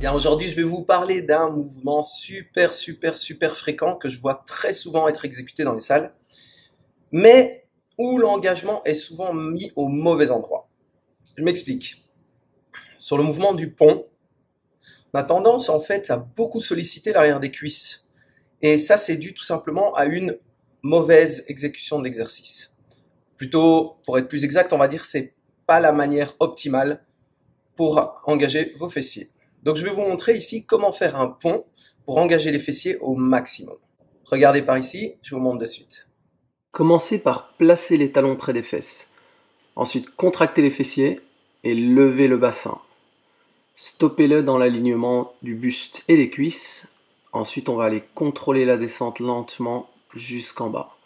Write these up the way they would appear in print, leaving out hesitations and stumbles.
Bien, aujourd'hui, je vais vous parler d'un mouvement super fréquent que je vois très souvent être exécuté dans les salles, mais où l'engagement est souvent mis au mauvais endroit. Je m'explique. Sur le mouvement du pont, on a tendance en fait à beaucoup solliciter l'arrière des cuisses. Et ça, c'est dû tout simplement à une mauvaise exécution de l'exercice. Plutôt, pour être plus exact, on va dire c'est pas la manière optimale pour engager vos fessiers. Donc je vais vous montrer ici comment faire un pont pour engager les fessiers au maximum. Regardez par ici, je vous montre de suite. Commencez par placer les talons près des fesses. Ensuite, contractez les fessiers et levez le bassin. Stoppez-le dans l'alignement du buste et des cuisses. Ensuite, on va aller contrôler la descente lentement jusqu'en bas.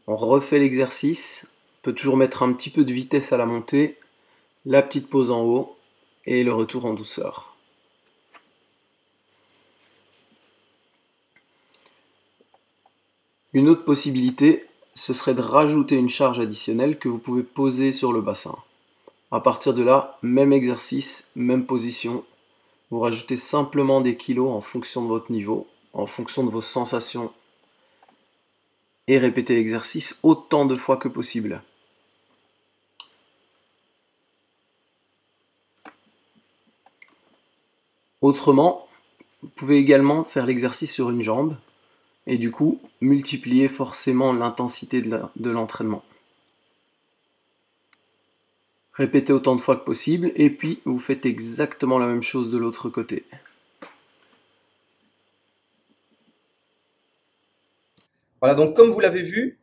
On refait l'exercice. On peut toujours mettre un petit peu de vitesse à la montée, la petite pause en haut et le retour en douceur. Une autre possibilité, ce serait de rajouter une charge additionnelle que vous pouvez poser sur le bassin. À partir de là, même exercice, même position. Vous rajoutez simplement des kilos en fonction de votre niveau, en fonction de vos sensations. Et répétez l'exercice autant de fois que possible. Autrement, vous pouvez également faire l'exercice sur une jambe et du coup multiplier forcément l'intensité de l'entraînement. Répétez autant de fois que possible et puis vous faites exactement la même chose de l'autre côté. Voilà, donc comme vous l'avez vu,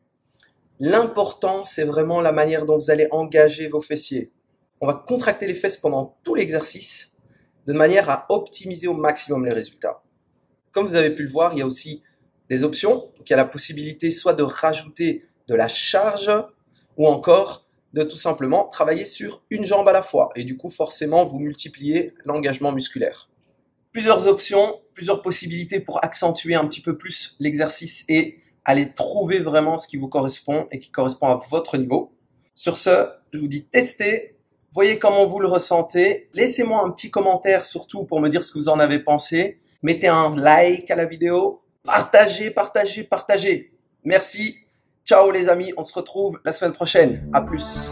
l'important c'est vraiment la manière dont vous allez engager vos fessiers. On va contracter les fesses pendant tout l'exercice de manière à optimiser au maximum les résultats. Comme vous avez pu le voir, il y a aussi des options. Donc, il y a la possibilité soit de rajouter de la charge ou encore de tout simplement travailler sur une jambe à la fois. Et du coup, forcément, vous multipliez l'engagement musculaire. Plusieurs options, plusieurs possibilités pour accentuer un petit peu plus l'exercice et aller trouver vraiment ce qui vous correspond et qui correspond à votre niveau. Sur ce, je vous dis testez, voyez comment vous le ressentez. Laissez-moi un petit commentaire surtout pour me dire ce que vous en avez pensé. Mettez un like à la vidéo. Partagez. Merci. Ciao les amis, on se retrouve la semaine prochaine. À plus.